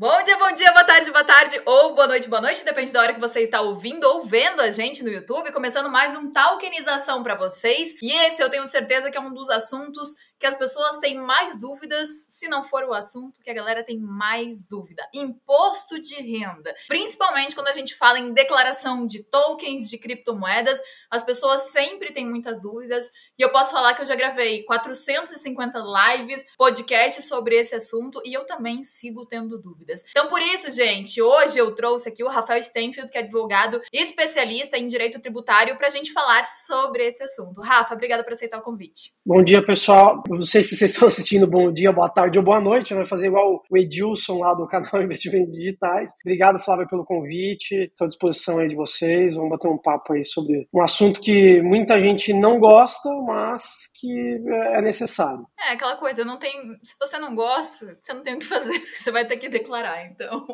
Bom dia, boa tarde, ou boa noite, depende da hora que você está ouvindo ou vendo a gente no YouTube, começando mais um Talkinização para vocês, e esse eu tenho certeza que é um dos assuntos que as pessoas têm mais dúvidas, se não for o assunto que a galera tem mais dúvida. Imposto de renda. Principalmente quando a gente fala em declaração de tokens, de criptomoedas, as pessoas sempre têm muitas dúvidas. E eu posso falar que eu já gravei 450 lives, podcasts sobre esse assunto e eu também sigo tendo dúvidas. Então, por isso, gente, hoje eu trouxe aqui o Rafael Stenfield, que é advogado especialista em direito tributário, para a gente falar sobre esse assunto. Rafa, obrigada por aceitar o convite. Bom dia, pessoal. Não sei se vocês estão assistindo bom dia, boa tarde ou boa noite. Vai fazer igual o Edilson lá do canal Investimentos Digitais. Obrigado, Flávia, pelo convite. Estou à disposição aí de vocês. Vamos bater um papo aí sobre um assunto que muita gente não gosta, mas que é necessário. É aquela coisa, não tem. Se você não gosta, você não tem o que fazer. Você vai ter que declarar. Então,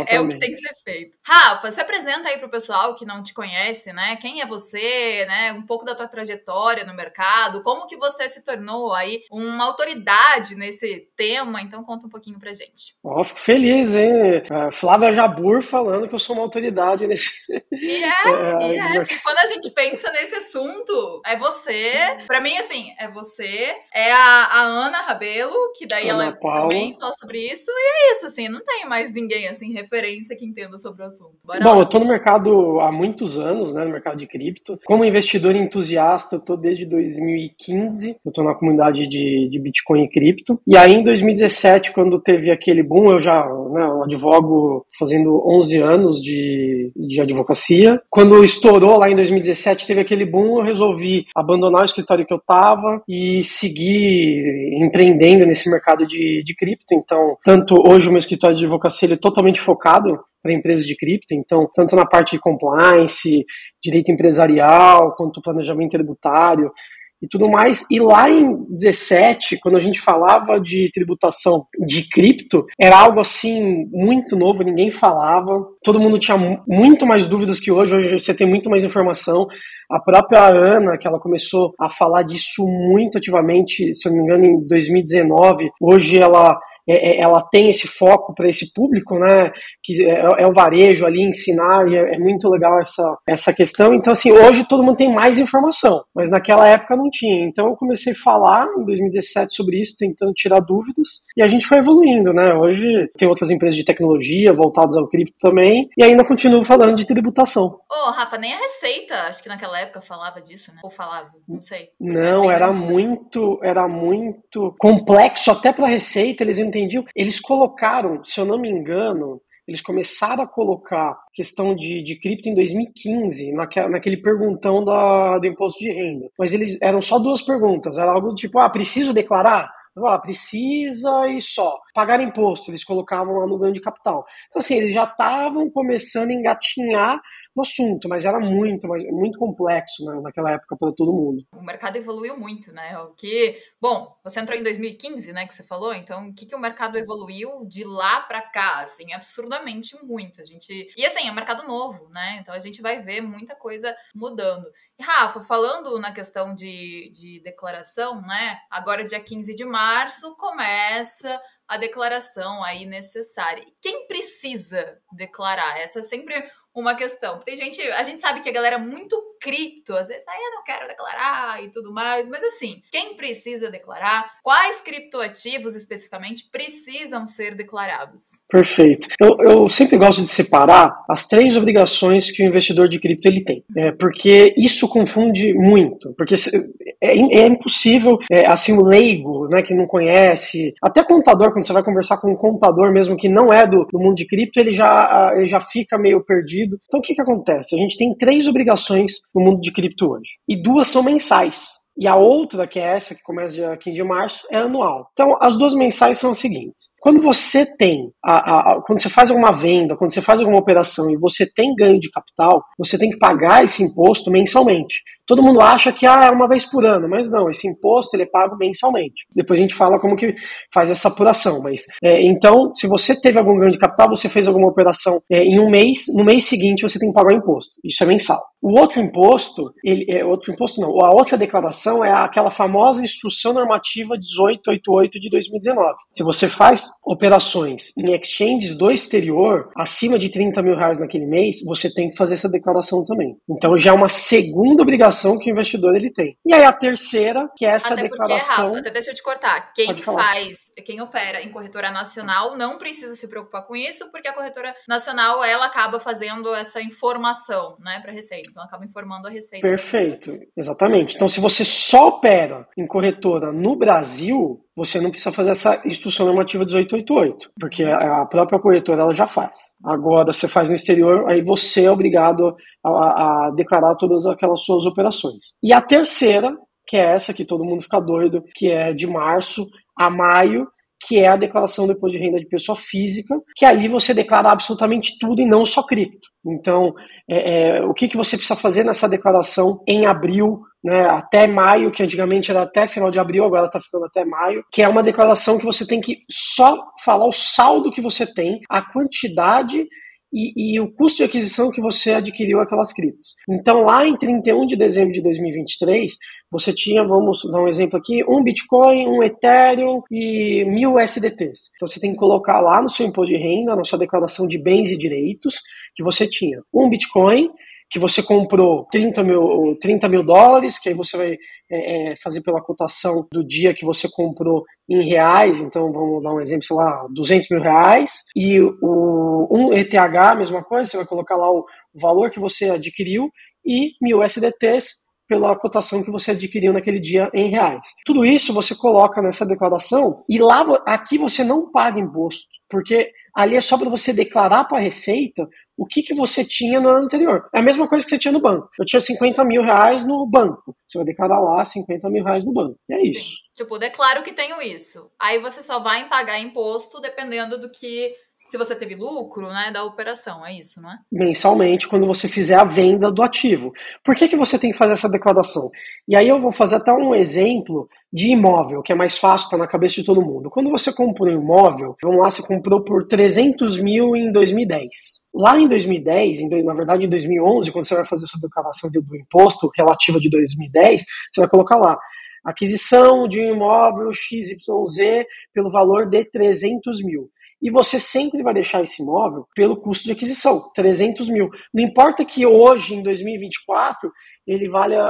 é o que tem que ser feito. Rafa, se apresenta aí pro pessoal que não te conhece, né? Quem é você, né? Um pouco da tua trajetória no mercado, como que você se tornou aí uma autoridade nesse tema, então conta um pouquinho pra gente. Ó, fico feliz, hein? Flávia Jabur falando que eu sou uma autoridade nesse... Porque quando a gente pensa nesse assunto, é você, pra mim, assim, é você, é a Ana Rabelo, que daí Ana ela Paula também fala sobre isso, e é isso, assim, não tem mais ninguém, assim, referência que entenda sobre o assunto. Bom, eu tô no mercado há muitos anos, né, no mercado de cripto. Como investidor entusiasta, eu tô desde 2015, eu tô na comunidade de Bitcoin e cripto. E aí, em 2017, quando teve aquele boom, eu já eu advogo fazendo 11 anos de advocacia. Quando estourou lá em 2017, teve aquele boom, eu resolvi abandonar o escritório que eu tava e seguir empreendendo nesse mercado de cripto. Então, tanto hoje o meu escritório de advocacia ele é totalmente focado para empresas de cripto, então, tanto na parte de compliance, direito empresarial, quanto planejamento tributário e tudo mais. E lá em 17, quando a gente falava de tributação de cripto, era algo assim muito novo, ninguém falava, todo mundo tinha muito mais dúvidas que hoje você tem muito mais informação. A própria Ana, que ela começou a falar disso muito ativamente, se eu não me engano, em 2019, hoje ela tem esse foco para esse público, né, que é o varejo ali, ensinar, e é muito legal essa questão. Então, assim, hoje todo mundo tem mais informação, mas naquela época não tinha. Então, eu comecei a falar em 2017 sobre isso, tentando tirar dúvidas, e a gente foi evoluindo, né. Hoje tem outras empresas de tecnologia voltadas ao cripto também, e ainda continuo falando de tributação. Rafa, nem a Receita, acho que naquela época falava disso, né? Ou falava, não sei. Não, era muito complexo até para a Receita, eles entendiam. Eles colocaram, se eu não me engano, eles começaram a colocar questão de cripto em 2015, naquele perguntão do imposto de renda. Mas eles eram só duas perguntas, era algo tipo, preciso declarar? Precisa e só. Pagar imposto, eles colocavam lá no ganho de capital. Então, assim, eles já estavam começando a engatinhar no assunto, mas era muito complexo, né, naquela época para todo mundo. O mercado evoluiu muito, né? Bom, você entrou em 2015, né, que você falou, então o que o mercado evoluiu de lá para cá, assim, absurdamente muito. E assim, é um mercado novo, né? Então a gente vai ver muita coisa mudando. E Rafa, falando na questão de declaração, né? Agora, dia 15 de março, começa a declaração aí necessária. E quem precisa declarar? Essa é sempre uma questão. Tem a gente sabe que a galera é muito cripto, às vezes, eu não quero declarar e tudo mais, mas assim, quem precisa declarar? Quais criptoativos especificamente precisam ser declarados? Perfeito. Eu sempre gosto de separar as 3 obrigações que o investidor de cripto ele tem, porque isso confunde muito, porque é impossível, assim, o leigo, né, que não conhece, até contador, quando você vai conversar com um contador mesmo que não é do mundo de cripto, ele já fica meio perdido. Então, o que acontece? A gente tem 3 obrigações no mundo de cripto hoje, e 2 são mensais. E a outra, que é essa, que começa dia 15 de março, é anual. Então, as 2 mensais são as seguintes. Quando você tem, quando você faz alguma venda, quando você faz alguma operação e você tem ganho de capital, você tem que pagar esse imposto mensalmente. Todo mundo acha que é uma vez por ano, mas não, esse imposto ele é pago mensalmente. Depois a gente fala como que faz essa apuração, mas então, se você teve algum ganho de capital, você fez alguma operação em um mês, no mês seguinte você tem que pagar o imposto. Isso é mensal. O outro imposto, a outra declaração é aquela famosa Instrução Normativa 1888 de 2019. Se você faz operações em exchanges do exterior, acima de R$30 mil naquele mês, você tem que fazer essa declaração também. Então já é uma segunda obrigação que o investidor ele tem. E aí a terceira, que é essa declaração... Rafa, deixa eu te cortar. Quem opera em corretora nacional não precisa se preocupar com isso, porque a corretora nacional, ela acaba fazendo essa informação, né, para a Receita. Então, ela acaba informando a Receita. Perfeito, exatamente. Então, se você só opera em corretora no Brasil, você não precisa fazer essa Instrução Normativa 1888, porque a própria corretora ela já faz. Agora, você faz no exterior, aí você é obrigado a declarar todas aquelas suas operações. E a terceira, que é essa que todo mundo fica doido, que é de março a maio, que é a declaração do imposto de renda de pessoa física, que ali você declara absolutamente tudo e não só cripto. Então, o que você precisa fazer nessa declaração em abril, né, até maio, que antigamente era até final de abril, agora está ficando até maio, que é uma declaração que você tem que só falar o saldo que você tem, a quantidade e o custo de aquisição que você adquiriu aquelas criptos. Então, lá em 31 de dezembro de 2023, você tinha, vamos dar um exemplo aqui, um Bitcoin, um Ethereum e 1.000 USDTs. Então, você tem que colocar lá no seu imposto de renda, na sua declaração de bens e direitos, que você tinha um Bitcoin, que você comprou 30 mil dólares, que aí você vai fazer pela cotação do dia que você comprou em reais, então vamos dar um exemplo, sei lá, 200 mil reais, e um ETH, mesma coisa, você vai colocar lá o valor que você adquiriu e 1.000 USDTs pela cotação que você adquiriu naquele dia em reais. Tudo isso você coloca nessa declaração e lá aqui você não paga imposto, porque ali é só para você declarar para a Receita o que você tinha no ano anterior. É a mesma coisa que você tinha no banco. Eu tinha 50 mil reais no banco. Você vai declarar lá 50 mil reais no banco. E é isso. Sim. Tipo, declaro que tenho isso. Aí você só vai pagar imposto dependendo do que... Se você teve lucro, né, da operação, é isso, não é? Mensalmente, quando você fizer a venda do ativo. Por que você tem que fazer essa declaração? E aí eu vou fazer até um exemplo de imóvel, que é mais fácil, está na cabeça de todo mundo. Quando você comprou um imóvel, vamos lá, você comprou por 300 mil em 2010. Lá em 2010, na verdade em 2011, quando você vai fazer sua declaração do imposto relativa de 2010, você vai colocar lá, aquisição de um imóvel XYZ pelo valor de 300 mil. E você sempre vai deixar esse imóvel pelo custo de aquisição, 300 mil. Não importa que hoje, em 2024, ele valha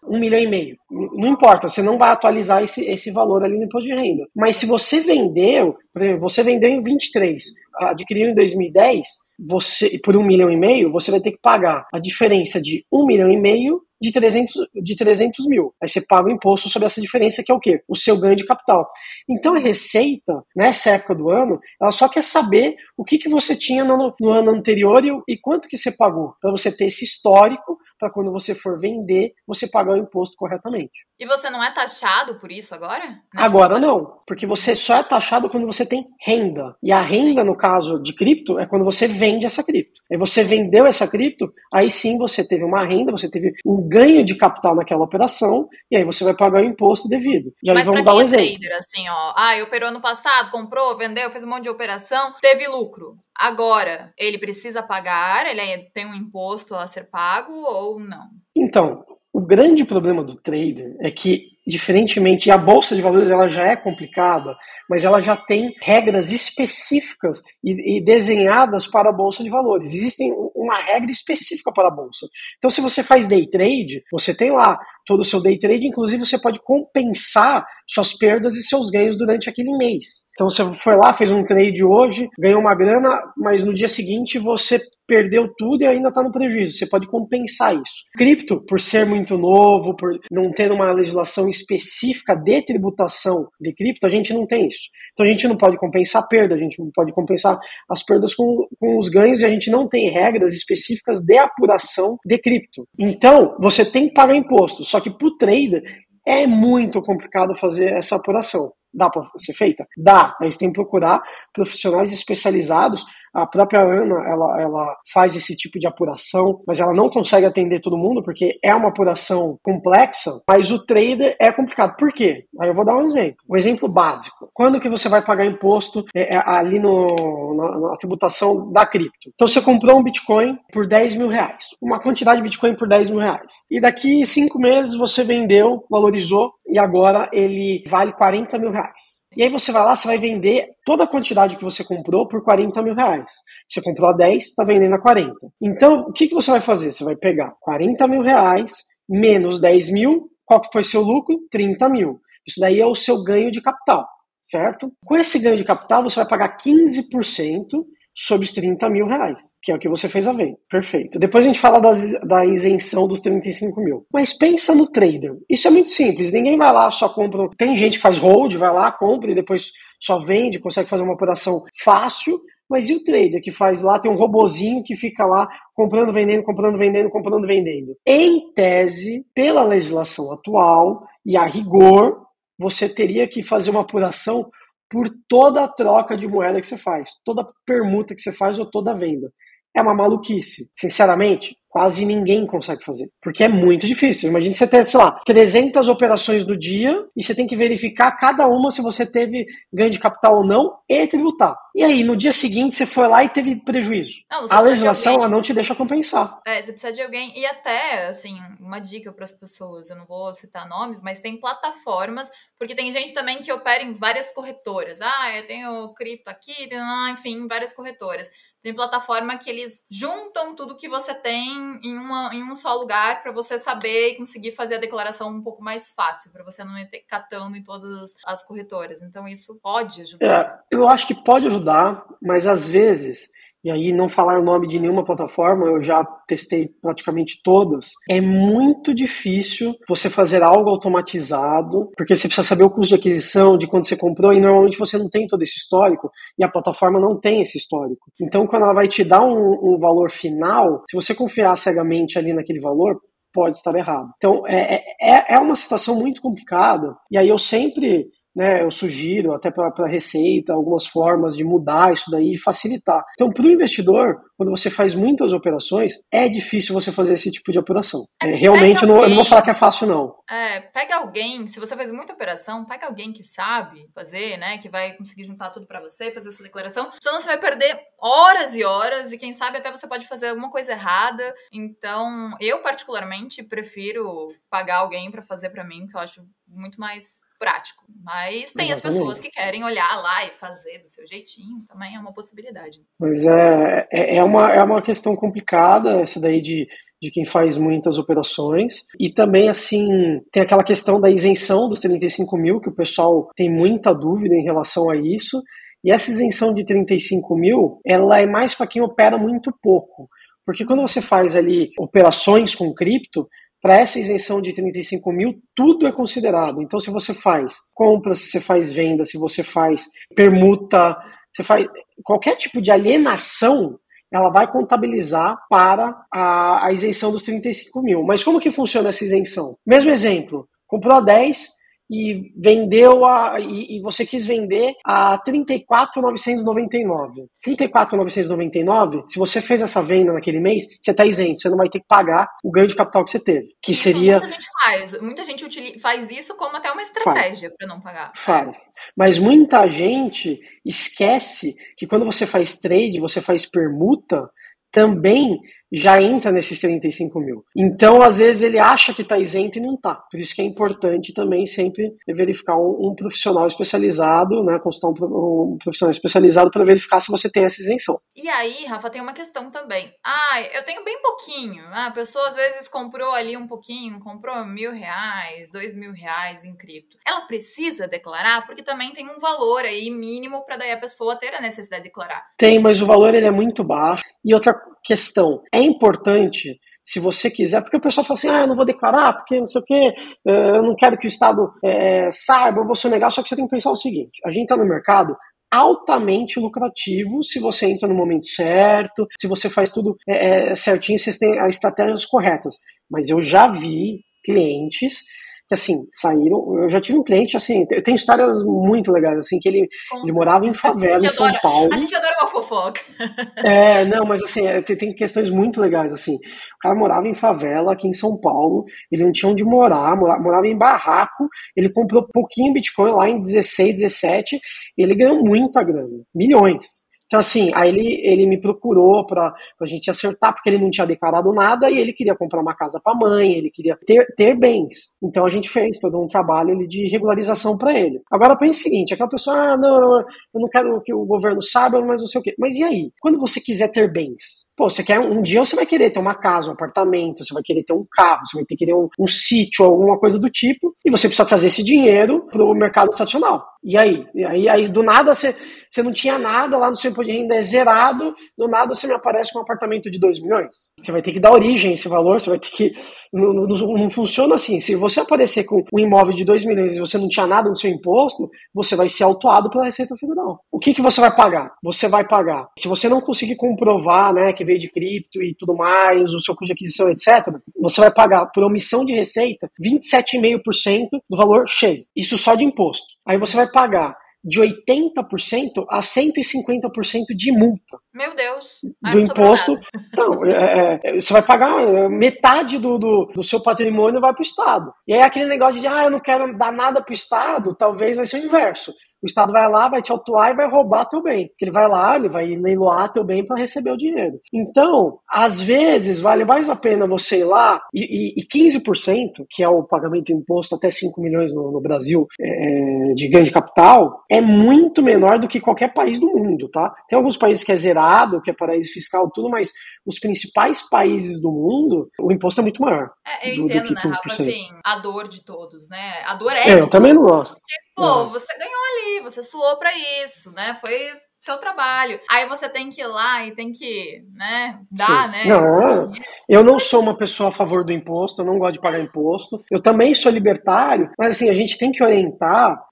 1,5 milhão. Não importa, você não vai atualizar esse valor ali no imposto de renda. Mas se você vendeu, por exemplo, você vendeu em 23, adquiriu em 2010, você, por 1,5 milhão, você vai ter que pagar a diferença de 1,5 milhão de 300 mil. Aí você paga o imposto sobre essa diferença, que é o quê? O seu ganho de capital. Então a Receita, nessa época do ano, ela só quer saber o que você tinha no ano anterior e quanto que você pagou, para você ter esse histórico, para quando você for vender, você pagar o imposto corretamente. E você não é taxado por isso agora? Agora não, porque você só é taxado quando você tem renda. E a renda, sim, no caso de cripto, é quando você vende essa cripto. Aí você vendeu essa cripto, aí sim você teve uma renda, você teve um ganho de capital naquela operação, e aí você vai pagar o imposto devido. E aí mas vamos dar um exemplo. Trader, assim, ó, operou ano passado, comprou, vendeu, fez um monte de operação, teve lucro. Agora, ele precisa pagar, ele tem um imposto a ser pago ou não? Então, o grande problema do trader é que, diferentemente, a bolsa de valores ela já é complicada, mas ela já tem regras específicas e desenhadas para a bolsa de valores. Existe uma regra específica para a bolsa. Então, se você faz day trade, você tem lá todo o seu day trade, inclusive você pode compensar suas perdas e seus ganhos durante aquele mês. Então você foi lá, fez um trade hoje, ganhou uma grana, mas no dia seguinte você perdeu tudo e ainda está no prejuízo. Você pode compensar isso. Cripto, por ser muito novo, por não ter uma legislação específica de tributação de cripto, a gente não tem isso. Então a gente não pode compensar a perda, a gente não pode compensar as perdas com os ganhos e a gente não tem regras específicas de apuração de cripto. Então você tem que pagar imposto, só que para o trader é muito complicado fazer essa apuração. Dá para ser feita? Dá, mas tem que procurar profissionais especializados, a própria Ana, ela faz esse tipo de apuração, mas ela não consegue atender todo mundo, porque é uma apuração complexa, mas o trader é complicado. Por quê? Aí eu vou dar um exemplo. Um exemplo básico. Quando que você vai pagar imposto ali na tributação da cripto? Então você comprou um Bitcoin por 10 mil reais. Uma quantidade de Bitcoin por 10 mil reais. E daqui 5 meses você vendeu, valorizou, e agora ele vale 40 mil reais. E aí você vai lá, você vai vender toda a quantidade que você comprou por 40 mil reais. Você comprou a 10, está vendendo a 40. Então, o que você vai fazer? Você vai pegar 40 mil reais menos 10 mil. Qual que foi seu lucro? 30 mil. Isso daí é o seu ganho de capital, certo? Com esse ganho de capital, você vai pagar 15% sobre os 30 mil reais, que é o que você fez a venda. Perfeito. Depois a gente fala da isenção dos 35 mil. Mas pensa no trader. Isso é muito simples. Ninguém vai lá, só compra. Tem gente que faz hold, vai lá, compra e depois só vende, consegue fazer uma operação fácil. Mas e o trader que faz lá, tem um robozinho que fica lá comprando, vendendo, comprando, vendendo, comprando, vendendo. Em tese, pela legislação atual e a rigor, você teria que fazer uma apuração por toda a troca de moeda que você faz, toda permuta que você faz ou toda venda. É uma maluquice. Sinceramente, quase ninguém consegue fazer, porque é muito difícil. Imagina você ter, sei lá, 300 operações no dia e você tem que verificar cada uma se você teve ganho de capital ou não e tributar. E aí, no dia seguinte, você foi lá e teve prejuízo. Não, a legislação ela não te deixa compensar. Você precisa de alguém. E até, assim, uma dica para as pessoas, eu não vou citar nomes, mas tem plataformas, porque tem gente também que opera em várias corretoras. Eu tenho cripto aqui, enfim, várias corretoras. Tem plataforma que eles juntam tudo que você tem em um só lugar para você saber e conseguir fazer a declaração um pouco mais fácil, para você não ir catando em todas as corretoras. Então, isso pode ajudar. Eu acho que pode ajudar, mas às vezes, e aí não falar o nome de nenhuma plataforma, eu já testei praticamente todas, é muito difícil você fazer algo automatizado, porque você precisa saber o custo de aquisição, de quando você comprou, e normalmente você não tem todo esse histórico, e a plataforma não tem esse histórico. Então, quando ela vai te dar um valor final, se você confiar cegamente ali naquele valor, pode estar errado. Então, é uma situação muito complicada, e aí eu sempre... eu sugiro até para a Receita algumas formas de mudar isso daí e facilitar. Então, para o investidor, quando você faz muitas operações, é difícil você fazer esse tipo de operação. Realmente, eu não vou falar que é fácil, não. Pega alguém, se você faz muita operação, pega alguém que sabe fazer, né, que vai conseguir juntar tudo para você, fazer essa declaração, senão você vai perder horas e horas e quem sabe até você pode fazer alguma coisa errada. Então, eu particularmente prefiro pagar alguém para fazer para mim, que eu acho muito mais prático. Mas tem as pessoas que querem olhar lá e fazer do seu jeitinho, também é uma possibilidade. Mas é uma questão complicada essa daí de quem faz muitas operações. E também, assim, tem aquela questão da isenção dos 35 mil, que o pessoal tem muita dúvida em relação a isso. E essa isenção de 35 mil, ela é mais para quem opera muito pouco. Porque quando você faz ali operações com cripto, para essa isenção de 35 mil, tudo é considerado. Então, se você faz compra, se você faz venda, se você faz permuta, você faz qualquer tipo de alienação, ela vai contabilizar para a isenção dos 35 mil. Mas como que funciona essa isenção? Mesmo exemplo, comprou a 10 e vendeu e você quis vender a 34.999. 34.999, se você fez essa venda naquele mês, você está isento, você não vai ter que pagar o ganho de capital que você teve. Que isso seria... muita gente faz. Muita gente faz isso como até uma estratégia para não pagar. Faz. Mas muita gente esquece que quando você faz trade, você faz permuta, também já entra nesses 35 mil. Então, às vezes, ele acha que está isento e não está. Por isso que é importante também sempre verificar um profissional especializado, né, consultar um profissional especializado para verificar se você tem essa isenção. E aí, Rafa, tem uma questão também. Eu tenho bem pouquinho. A pessoa, às vezes, comprou ali um pouquinho, comprou R$1.000, R$2.000 em cripto. Ela precisa declarar? Porque também tem um valor aí mínimo para daí a pessoa ter a necessidade de declarar. Tem, mas o valor ele é muito baixo. E outra questão, é importante, se você quiser, porque o pessoal fala assim, eu não vou declarar, porque não sei o quê, eu não quero que o Estado saiba, eu vou sonegar, só que você tem que pensar o seguinte, a gente está no mercado altamente lucrativo se você entra no momento certo, se você faz tudo certinho, se você tem as estratégias corretas. Mas eu já vi clientes que assim, saíram, eu já tive um cliente, assim, eu tenho histórias muito legais, assim, que ele morava em favela em São Paulo. A gente adora uma fofoca. Não, mas assim, tem questões muito legais, assim, o cara morava em favela aqui em São Paulo, ele não tinha onde morar, morava em barraco, ele comprou pouquinho Bitcoin lá em 16, 17, e ele ganhou muita grana, milhões. Então, assim, aí ele me procurou pra gente acertar, porque ele não tinha declarado nada e ele queria comprar uma casa pra mãe, ele queria ter bens. Então, a gente fez todo um trabalho ali de regularização pra ele. Agora, pensa o seguinte, aquela pessoa, não, eu não quero que o governo saiba, mas não sei o quê. Mas e aí? Quando você quiser ter bens? Pô, você quer, um dia você vai querer ter uma casa, um apartamento, você vai querer ter um carro, você vai ter que querer um sítio, alguma coisa do tipo, e você precisa trazer esse dinheiro pro mercado tradicional. E aí do nada você não tinha nada lá no seu imposto de renda, é zerado, do nada você me aparece com um apartamento de 2 milhões. Você vai ter que dar origem a esse valor, você vai ter que... Não funciona assim. Se você aparecer com um imóvel de 2 milhões e você não tinha nada no seu imposto, você vai ser autuado pela Receita Federal. O que você vai pagar? Você vai pagar. Se você não conseguir comprovar, né, que veio de cripto e tudo mais, o seu custo de aquisição, etc., você vai pagar por omissão de receita 27,5% do valor cheio. Isso só de imposto. Aí você vai pagar de 80% a 150% de multa. Meu Deus. Do imposto. Então, você vai pagar metade do seu patrimônio vai para o Estado. E aí aquele negócio de, eu não quero dar nada para o Estado, talvez vai ser o inverso. O Estado vai lá, vai te autuar e vai roubar teu bem. Porque ele vai lá, ele vai leiloar teu bem para receber o dinheiro. Então, às vezes, vale mais a pena você ir lá e 15%, que é o pagamento de imposto até 5 milhões no Brasil, de ganho de capital, é muito menor do que qualquer país do mundo, tá? Tem alguns países que é zerado, que é paraíso fiscal, tudo, mas os principais países do mundo, o imposto é muito maior. Eu entendo, né, Rafa, assim, a dor de todos, né? A dor é eu também não gosto. Pô, você ganhou ali, você suou pra isso, né? Foi seu trabalho. Aí você tem que ir lá e tem que, né, dar, né? Não, eu não sou uma pessoa a favor do imposto, eu não gosto de pagar imposto. Eu também sou libertário, mas assim, a gente tem que orientar,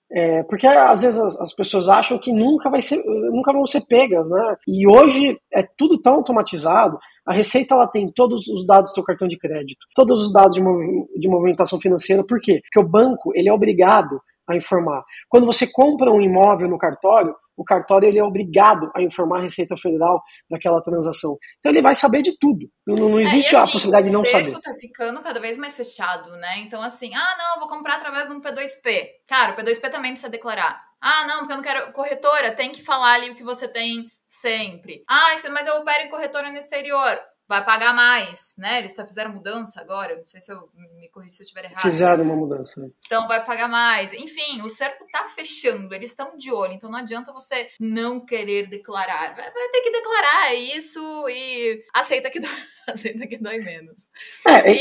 porque às vezes as pessoas acham que nunca vão ser pegas, né? E hoje é tudo tão automatizado. A Receita, ela tem todos os dados do seu cartão de crédito, todos os dados de movimentação financeira. Por quê? Porque o banco, ele é obrigado a informar. Quando você compra um imóvel no cartório, o cartório ele é obrigado a informar a Receita Federal daquela transação. Então ele vai saber de tudo. Não existe a possibilidade de não saber. O cerco tá ficando cada vez mais fechado, né? Então assim, não, vou comprar através de um P2P. Cara, o P2P também precisa declarar. Não, porque eu não quero... Corretora, tem que falar ali o que você tem sempre. Mas eu opero em corretora no exterior. Vai pagar mais, né? Eles fizeram mudança agora, não sei se eu me corrijo se eu estiver errado. Fizeram uma mudança. Né? Então vai pagar mais. Enfim, o cerco tá fechando, eles estão de olho, então não adianta você não querer declarar. Vai ter que declarar isso e aceita que dói menos.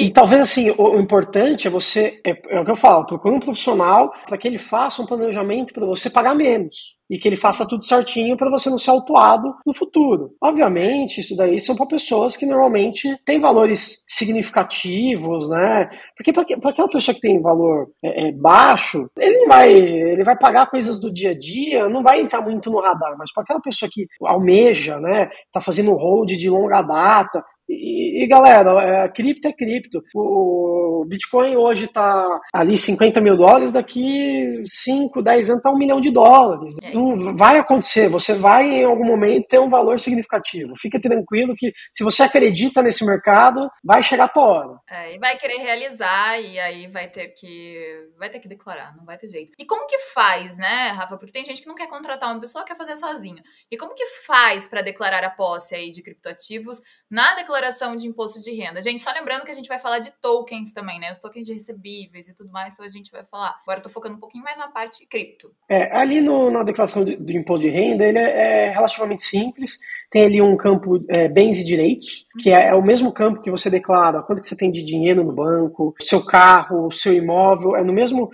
E talvez assim, o importante é você, é o que eu falo, procura um profissional para que ele faça um planejamento para você pagar menos. E que ele faça tudo certinho para você não ser autuado no futuro. Obviamente, isso daí são para pessoas que normalmente têm valores significativos, né? Porque para aquela pessoa que tem valor baixo, ele vai pagar coisas do dia a dia, não vai entrar muito no radar. Mas para aquela pessoa que almeja, né? Tá fazendo hold de longa data. E galera, cripto é cripto. O Bitcoin hoje tá ali $50 mil, daqui 5, 10 anos tá $1 milhão. Então, vai acontecer, você vai em algum momento ter um valor significativo. Fica tranquilo que se você acredita nesse mercado, vai chegar a tua hora. E vai querer realizar e aí vai ter que declarar, não vai ter jeito. E como que faz, né, Rafa? Porque tem gente que não quer contratar uma pessoa, quer fazer sozinha. E como que faz para declarar a posse aí de criptoativos na declaração de imposto de renda? Gente, só lembrando que a gente vai falar de tokens também, né? Os tokens de recebíveis e tudo mais, então a gente vai falar. Agora eu tô focando um pouquinho mais na parte cripto. Ali na declaração do imposto de renda, ele é relativamente simples. Tem ali um campo bens e direitos, que é o mesmo campo que você declara quanto que você tem de dinheiro no banco, seu carro, seu imóvel, é no mesmo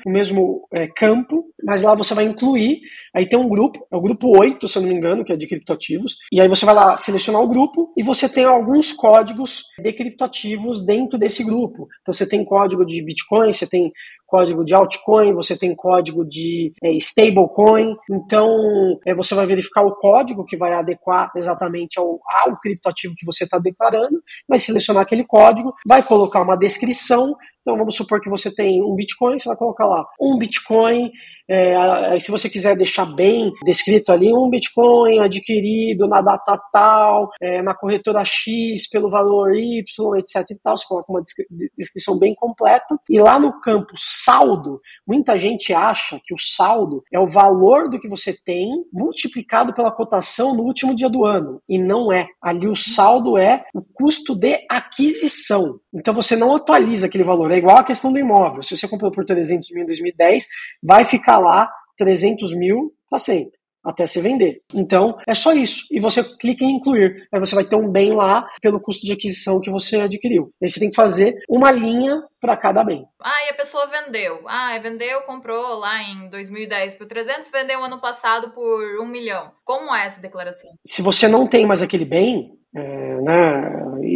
campo, mas lá você vai incluir, aí tem um grupo, é o grupo 8, se eu não me engano, que é de criptoativos, e aí você vai lá selecionar o grupo e você tem alguns códigos de criptoativos dentro desse grupo. Então você tem código de Bitcoin, você tem código de altcoin, você tem código de stablecoin, então você vai verificar o código que vai adequar exatamente ao criptoativo que você está declarando, vai selecionar aquele código, vai colocar uma descrição Então vamos supor que você tem um Bitcoin, você vai colocar lá um Bitcoin. Se você quiser deixar bem descrito ali, um Bitcoin adquirido na data tal, na corretora X pelo valor Y, etc e tal, você coloca uma descrição bem completa. E lá no campo saldo, muita gente acha que o saldo é o valor do que você tem multiplicado pela cotação no último dia do ano. E não é. Ali o saldo é o custo de aquisição. Então você não atualiza aquele valor. É igual a questão do imóvel. Se você comprou por 300 mil em 2010, vai ficar lá 300 mil para sempre, até se vender. Então, é só isso. E você clica em incluir. Aí você vai ter um bem lá pelo custo de aquisição que você adquiriu. Aí você tem que fazer uma linha para cada bem. E a pessoa vendeu. Vendeu, comprou lá em 2010 por 300, vendeu ano passado por 1 milhão. Como é essa declaração? Se você não tem mais aquele bem,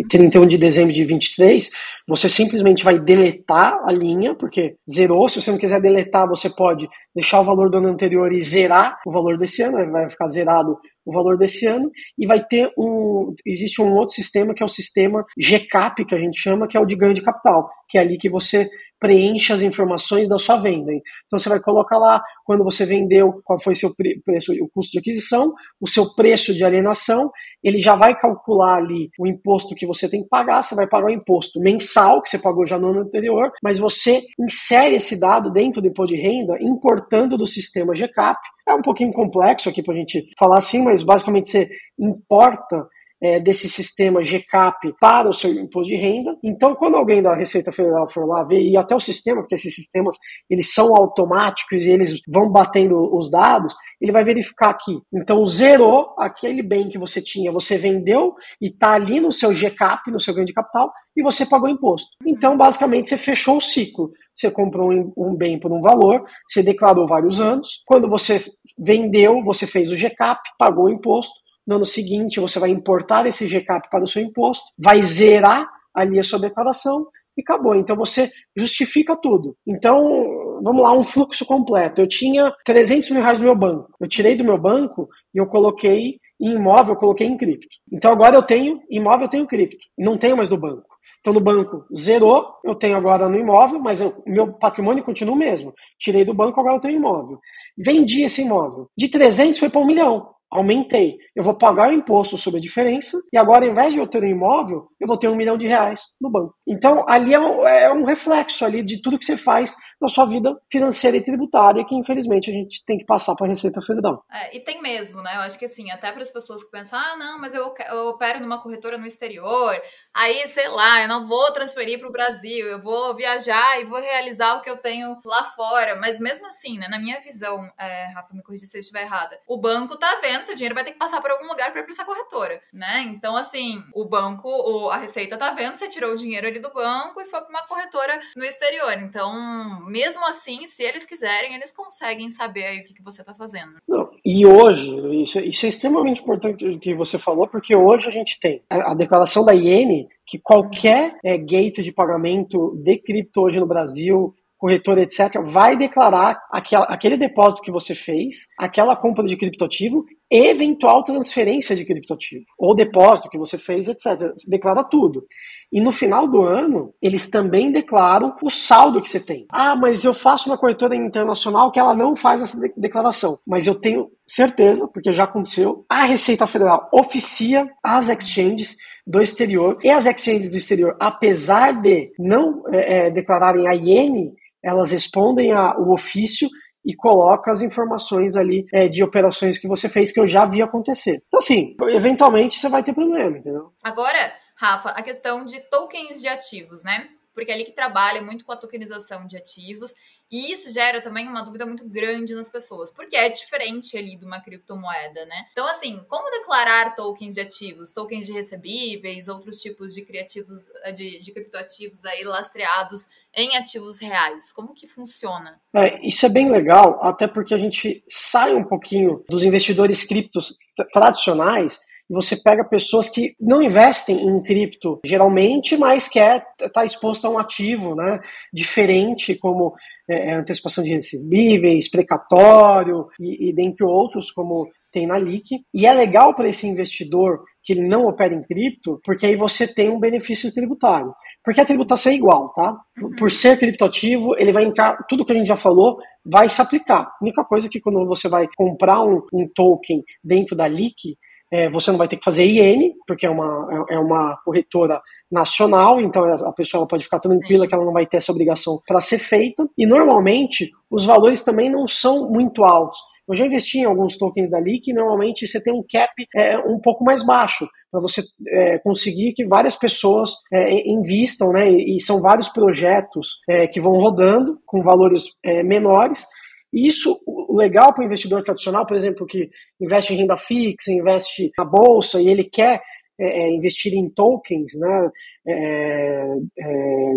31 de dezembro de 23, você simplesmente vai deletar a linha, porque zerou. Se você não quiser deletar, você pode deixar o valor do ano anterior e zerar o valor desse ano, vai ficar zerado o valor desse ano, e vai ter existe um outro sistema, que é o sistema GCAP, que a gente chama, que é o de ganho de capital, que é ali que você preenche as informações da sua venda. Então você vai colocar lá quando você vendeu, qual foi seu preço, o custo de aquisição, o seu preço de alienação, ele já vai calcular ali o imposto que você tem que pagar, você vai pagar o imposto mensal, que você pagou já no ano anterior, mas você insere esse dado dentro do imposto de renda, importando do sistema GCAP. É um pouquinho complexo aqui para a gente falar assim, mas basicamente você importa desse sistema GCAP para o seu imposto de renda. Então, quando alguém da Receita Federal for lá ver, e até o sistema, porque esses sistemas eles são automáticos e eles vão batendo os dados, ele vai verificar aqui. Então, zerou aquele bem que você tinha, você vendeu e está ali no seu GCAP, no seu ganho de capital, e você pagou imposto. Então, basicamente, você fechou o ciclo. Você comprou um bem por um valor, você declarou vários anos. Quando você vendeu, você fez o GCAP, pagou o imposto. No ano seguinte, você vai importar esse GCAP para o seu imposto, vai zerar ali a sua declaração e acabou. Então, você justifica tudo. Então, vamos lá, um fluxo completo. Eu tinha 300 mil reais no meu banco. Eu tirei do meu banco e eu coloquei em imóvel, eu coloquei em cripto. Então, agora eu tenho imóvel, eu tenho cripto. Não tenho mais no banco. Então, no banco zerou, eu tenho agora no imóvel, mas meu patrimônio continua o mesmo. Tirei do banco, agora eu tenho imóvel. Vendi esse imóvel. De 300 foi para 1 milhão. Aumentei. Eu vou pagar o imposto sobre a diferença e agora, ao invés de eu ter um imóvel, eu vou ter 1 milhão de reais no banco. Então, ali é um reflexo ali de tudo que você faz na sua vida financeira e tributária, que infelizmente a gente tem que passar para a Receita Federal. E tem mesmo, né? Eu acho que assim, até para as pessoas que pensam, não, mas eu opero numa corretora no exterior, aí, sei lá, eu não vou transferir para o Brasil, eu vou viajar e vou realizar o que eu tenho lá fora. Mas mesmo assim, né, na minha visão, Rafa, me corrija se eu estiver errada, o banco tá vendo, seu dinheiro vai ter que passar por algum lugar para ir para essa corretora, né? Então, assim, o banco, a Receita tá vendo, você tirou o dinheiro ali do banco e foi para uma corretora no exterior. Então, mesmo assim, se eles quiserem, eles conseguem saber aí o que você está fazendo. Não, e hoje, isso é extremamente importante o que você falou, porque hoje a gente tem a declaração da IN, que qualquer gateway de pagamento de cripto hoje no Brasil, corretora, etc., vai declarar aquele depósito que você fez, aquela compra de criptoativo, eventual transferência de criptoativo, ou depósito que você fez, etc. Declara tudo. E no final do ano, eles também declaram o saldo que você tem. Mas eu faço na corretora internacional que ela não faz essa declaração. Mas eu tenho certeza, porque já aconteceu, a Receita Federal oficia as exchanges do exterior, e as exchanges do exterior, apesar de não declararem a IN, elas respondem o ofício e colocam as informações ali de operações que você fez, que eu já vi acontecer. Então, assim, eventualmente você vai ter problema, entendeu? Agora, Rafa, a questão de tokens de ativos, né? Porque é ali que trabalha muito com a tokenização de ativos, e isso gera também uma dúvida muito grande nas pessoas, porque é diferente ali de uma criptomoeda, né? Então, assim, como declarar tokens de ativos, tokens de recebíveis, outros tipos de de criptoativos aí lastreados em ativos reais? Como que funciona? Isso é bem legal, até porque a gente sai um pouquinho dos investidores criptos tradicionais. Você pega pessoas que não investem em cripto geralmente, mas quer estar exposto a um ativo, né, diferente, como antecipação de recebíveis, precatório e dentre outros, como tem na LIC. E é legal para esse investidor que ele não opera em cripto, porque aí você tem um benefício tributário. Porque a tributação é igual, tá? Por ser criptoativo, ele vai tudo que a gente já falou vai se aplicar. A única coisa é que quando você vai comprar um token dentro da LIC, você não vai ter que fazer IN, porque é uma corretora nacional, então a pessoa pode ficar tranquila que ela não vai ter essa obrigação para ser feita. E normalmente os valores também não são muito altos. Eu já investi em alguns tokens da LIC e normalmente você tem um cap um pouco mais baixo, para você conseguir que várias pessoas invistam, né? E são vários projetos que vão rodando com valores menores. E isso, o legal para o investidor tradicional, por exemplo, que investe em renda fixa, investe na bolsa e ele quer investir em tokens, né,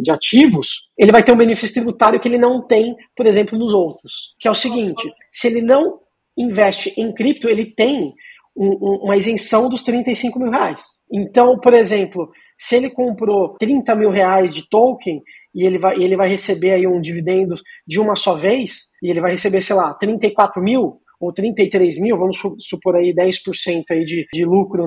de ativos, ele vai ter um benefício tributário que ele não tem, por exemplo, nos outros. Que é o seguinte, se ele não investe em cripto, ele tem uma isenção dos 35 mil reais. Então, por exemplo, se ele comprou 30 mil reais de token e ele vai receber aí um dividendo de uma só vez, e ele vai receber, sei lá, 34 mil ou 33 mil, vamos supor aí 10% aí de lucro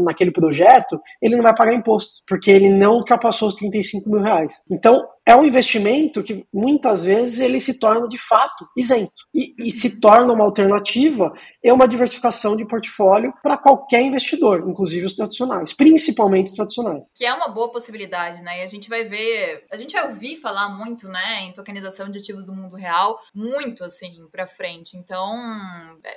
naquele projeto, ele não vai pagar imposto, porque ele não ultrapassou os 35 mil reais. Então, é um investimento que muitas vezes ele se torna de fato isento e se torna uma alternativa e uma diversificação de portfólio para qualquer investidor, inclusive os tradicionais, principalmente os tradicionais. Que é uma boa possibilidade, né? E a gente vai ouvir falar muito, né, em tokenização de ativos do mundo real, muito assim para frente. Então,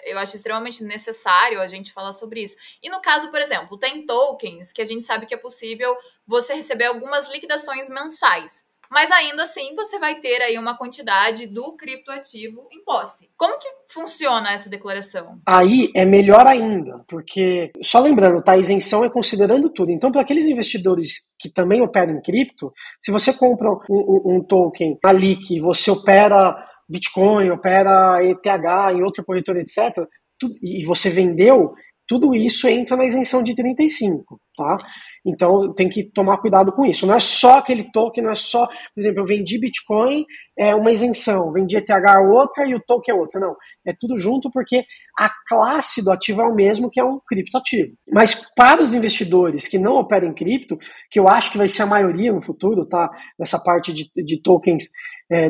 eu acho extremamente necessário a gente falar sobre isso. E no caso, por exemplo, tem tokens que a gente sabe que é possível você receber algumas liquidações mensais. Mas ainda assim, você vai ter aí uma quantidade do criptoativo em posse. Como que funciona essa declaração? Aí é melhor ainda, porque, só lembrando, tá? A isenção é considerando tudo. Então, para aqueles investidores que também operam em cripto, se você compra um token na LIC, você opera Bitcoin, opera ETH em outra corretora, etc., e você vendeu, tudo isso entra na isenção de 35, tá? Sim. Então, tem que tomar cuidado com isso. Não é só aquele token, não é só... Por exemplo, eu vendi Bitcoin, uma isenção. Vendi ETH outra e o token é outra. Não, é tudo junto porque a classe do ativo é o mesmo, que é um criptoativo. Mas para os investidores que não operam em cripto, que eu acho que vai ser a maioria no futuro, tá? Nessa parte de tokens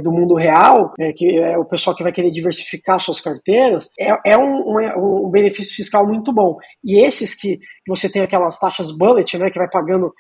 do mundo real, que é o pessoal que vai querer diversificar suas carteiras, um benefício fiscal muito bom. E esses que você tem aquelas taxas bullet, né, que vai pagando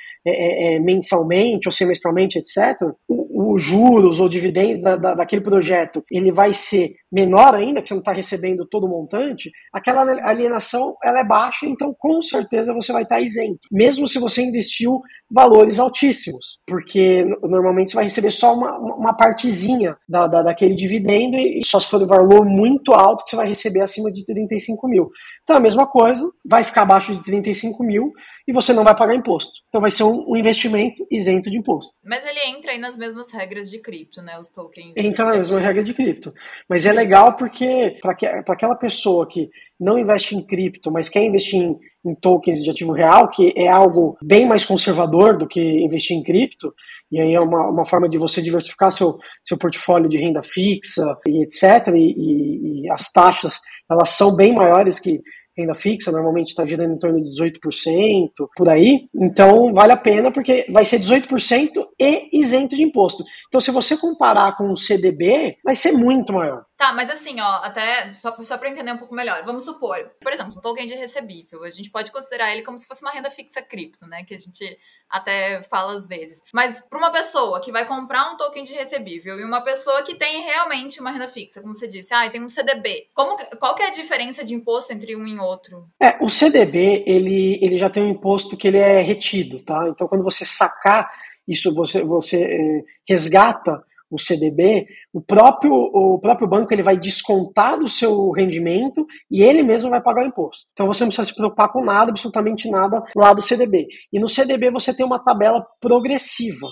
mensalmente ou semestralmente, etc., os juros ou dividendos daquele projeto, ele vai ser menor ainda, que você não está recebendo todo o montante, aquela alienação ela é baixa, então com certeza você vai estar isento, mesmo se você investiu valores altíssimos, porque normalmente você vai receber só uma partezinha daquele dividendo, e só se for um valor muito alto que você vai receber acima de 35 mil. Então a mesma coisa, vai ficar abaixo de 35 mil e você não vai pagar imposto. Então vai ser um investimento isento de imposto. Mas ele entra aí nas mesmas regras de cripto, né? Os tokens. Entra na mesma regra de cripto. Mas é legal porque para aquela pessoa que não investe em cripto, mas quer investir em tokens de ativo real, que é algo bem mais conservador do que investir em cripto, e aí é uma forma de você diversificar seu portfólio de renda fixa e etc. E as taxas, elas são bem maiores que renda fixa, normalmente está girando em torno de 18%, por aí. Então, vale a pena, porque vai ser 18% e isento de imposto. Então, se você comparar com o CDB, vai ser muito maior. Tá, mas assim, ó, até só para entender um pouco melhor, vamos supor, por exemplo, um token de recebível, a gente pode considerar ele como se fosse uma renda fixa cripto, né, que a gente até fala às vezes. Mas para uma pessoa que vai comprar um token de recebível e uma pessoa que tem realmente uma renda fixa, como você disse, tem um CDB, qual que é a diferença de imposto entre um e outro? O CDB, ele já tem um imposto que ele é retido, tá? Então, quando você sacar isso, você resgata o CDB, o próprio banco ele vai descontar do seu rendimento e ele mesmo vai pagar o imposto. Então você não precisa se preocupar com nada, absolutamente nada lá do CDB. E no CDB você tem uma tabela progressiva,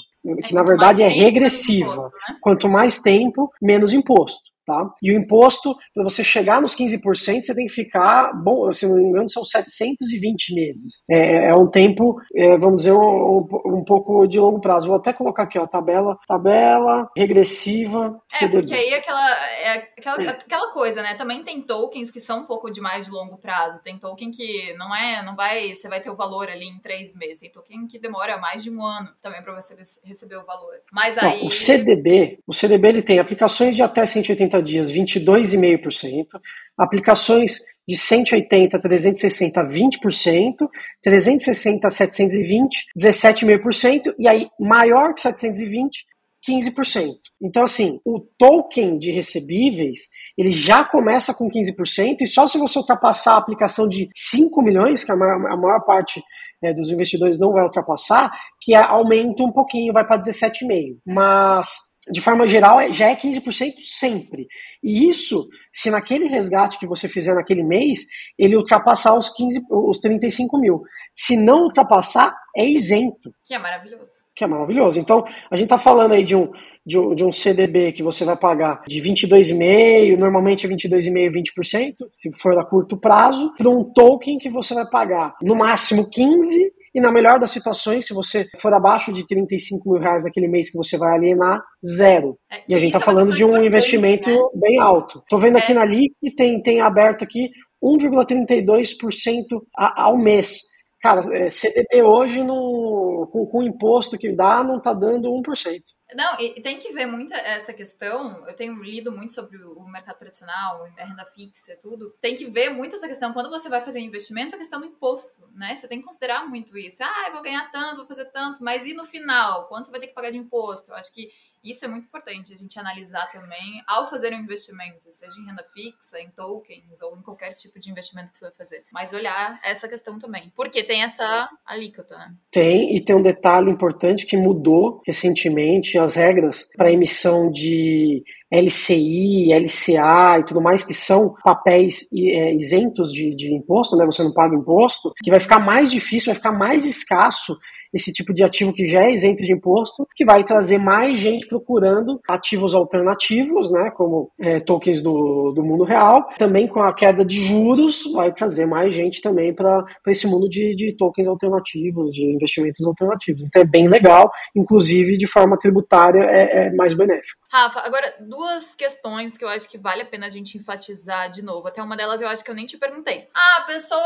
que na verdade é regressiva. Imposto, né? Quanto mais tempo, menos imposto. tá? E o imposto, para você chegar nos 15%, você tem que ficar, bom, se não me engano, são 720 meses. É um tempo, vamos dizer, um pouco de longo prazo. Vou até colocar aqui, ó, tabela regressiva CDB. Porque aí aquela coisa, né? Também tem tokens que são um pouco de mais de longo prazo. Tem token que você vai ter o valor ali em 3 meses. Tem token que demora mais de 1 ano também para você receber o valor. Mas aí... O CDB ele tem aplicações de até 180 dias, 22,5%, aplicações de 180 a 360, 20%, 360 a 720, 17,5%, e aí maior que 720, 15%. Então, assim, o token de recebíveis, ele já começa com 15%, e só se você ultrapassar a aplicação de 5 milhões, que a maior parte dos investidores não vai ultrapassar, que aumenta um pouquinho, vai para 17,5%. Mas, de forma geral, já é 15% sempre. E isso, se naquele resgate que você fizer naquele mês, ele ultrapassar os 35 mil. Se não ultrapassar, é isento. Que é maravilhoso. Então, a gente está falando aí de um CDB que você vai pagar de 22,5%, normalmente é 22,5%, 20%, se for a curto prazo, para um token que você vai pagar no máximo 15%, e na melhor das situações, se você for abaixo de 35 mil reais naquele mês que você vai alienar, 0. E a gente está falando de um investimento, né, bem alto. Estou vendo aqui na LIC, tem aberto aqui 1,32% ao mês. Cara, CDB hoje, com o imposto que dá, não está dando 1%. Não, e tem que ver muito essa questão. Eu tenho lido muito sobre o mercado tradicional, a renda fixa e tudo. Tem que ver muito essa questão. Quando você vai fazer um investimento, a questão do imposto, né? Você tem que considerar muito isso. Eu vou ganhar tanto, vou fazer tanto. Mas e no final? Quanto você vai ter que pagar de imposto? Eu acho que isso é muito importante a gente analisar também ao fazer um investimento, seja em renda fixa, em tokens ou em qualquer tipo de investimento que você vai fazer. Mas olhar essa questão também. Porque tem essa alíquota, né? Tem um detalhe importante que mudou recentemente as regras para emissão de LCI, LCA e tudo mais, que são papéis isentos de imposto, né? Você não paga imposto, que vai ficar mais difícil, vai ficar mais escasso esse tipo de ativo que já é isento de imposto, que vai trazer mais gente procurando ativos alternativos, né, como tokens do mundo real. Também com a queda de juros, vai trazer mais gente também para esse mundo de tokens alternativos, de investimentos alternativos. Então é bem legal, inclusive de forma tributária é mais benéfico. Rafa, agora 2 questões que eu acho que vale a pena a gente enfatizar de novo. Até uma delas eu acho que eu nem te perguntei. A pessoa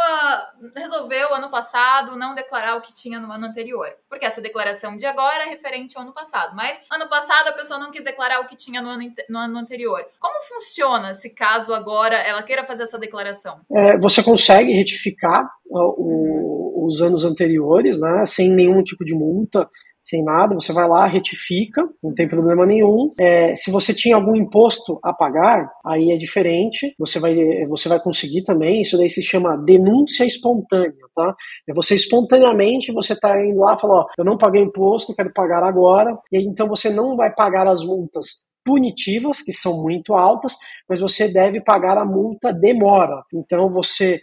resolveu ano passado não declarar o que tinha no ano anterior. Porque essa declaração de agora é referente ao ano passado. Mas ano passado a pessoa não quis declarar o que tinha no ano anterior. Como funciona se caso agora ela queira fazer essa declaração? Você consegue retificar os anos anteriores, né, sem nenhum tipo de multa, sem nada, você vai lá, retifica, não tem problema nenhum. Se você tinha algum imposto a pagar, aí é diferente, você vai conseguir também, isso daí se chama denúncia espontânea, tá? Você espontaneamente, você tá indo lá e fala, eu não paguei imposto, quero pagar agora, e aí, então você não vai pagar as multas punitivas, que são muito altas, mas você deve pagar a multa demora. Então você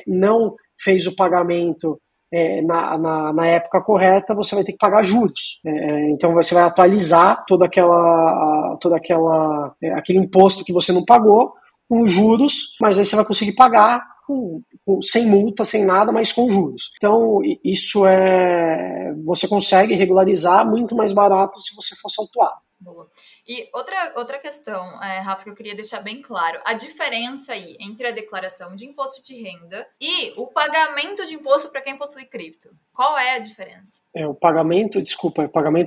não fez o pagamento na época correta, você vai ter que pagar juros. Então você vai atualizar aquele imposto que você não pagou com juros, mas aí você vai conseguir pagar sem multa, sem nada, mas com juros. Então isso você consegue regularizar muito mais barato se você fosse autuado. Boa. E outra questão, Rafa, que eu queria deixar bem claro, a diferença aí entre a declaração de imposto de renda e o pagamento de imposto para quem possui cripto. Qual é a diferença? O pagamento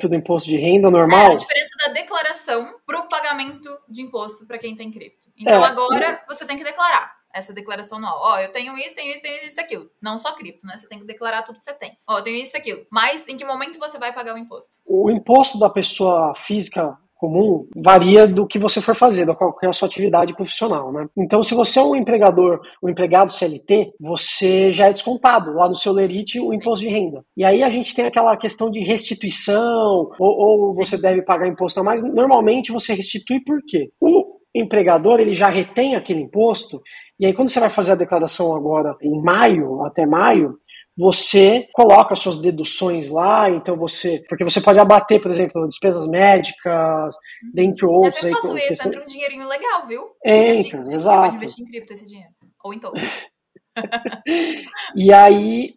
do imposto de renda normal? A diferença da declaração para o pagamento de imposto para quem tem cripto. Então agora você tem que declarar essa declaração anual. Eu tenho isso, aquilo. Não só cripto, né? Você tem que declarar tudo que você tem. Eu tenho isso, aquilo. Mas em que momento você vai pagar o imposto? O imposto da pessoa física comum varia do que você for fazer, da qual é a sua atividade profissional, né? Então, se você é um empregado CLT, você já é descontado lá no seu lerite o imposto de renda. E aí a gente tem aquela questão de restituição, ou você deve pagar imposto a mais. Normalmente você restitui por quê? O empregador, ele já retém aquele imposto, e aí quando você vai fazer a declaração agora em maio, até maio, você coloca suas deduções lá, então porque você pode abater, por exemplo, despesas médicas, dentre Eu outros. sempre Aí, faço isso, entra um dinheirinho legal, viu? Fica a dica, entra, gente, que pode exato. investir em cripto esse dinheiro. Ou em tokens. E aí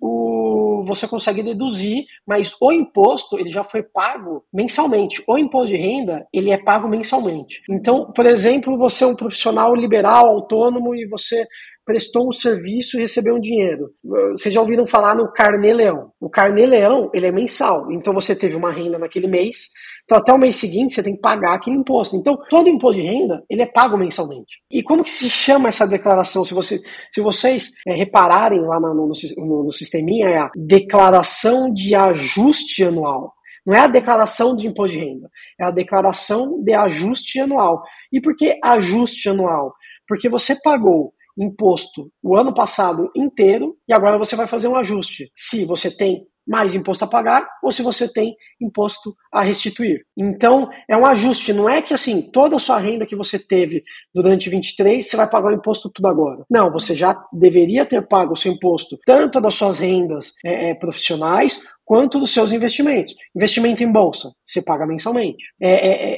você consegue deduzir, mas o imposto ele já foi pago mensalmente. O imposto de renda ele é pago mensalmente. Então, por exemplo, você é um profissional liberal, autônomo e você prestou um serviço e recebeu um dinheiro. Vocês já ouviram falar no Carnê-Leão. O Carnê-Leão ele é mensal. Então você teve uma renda naquele mês. Então, até o mês seguinte, você tem que pagar aquele imposto. Então, todo imposto de renda, ele é pago mensalmente. E como que se chama essa declaração? Se vocês repararem lá no sisteminha, é a declaração de ajuste anual. Não é a declaração de imposto de renda, é a declaração de ajuste anual. E por que ajuste anual? Porque você pagou imposto o ano passado inteiro e agora você vai fazer um ajuste. Se você tem mais imposto a pagar ou se você tem imposto a restituir. Então, é um ajuste, não é que assim, toda a sua renda que você teve durante 23, você vai pagar o imposto tudo agora. Não, você já deveria ter pago o seu imposto, tanto das suas rendas profissionais, quanto dos seus investimentos. Investimento em bolsa, você paga mensalmente.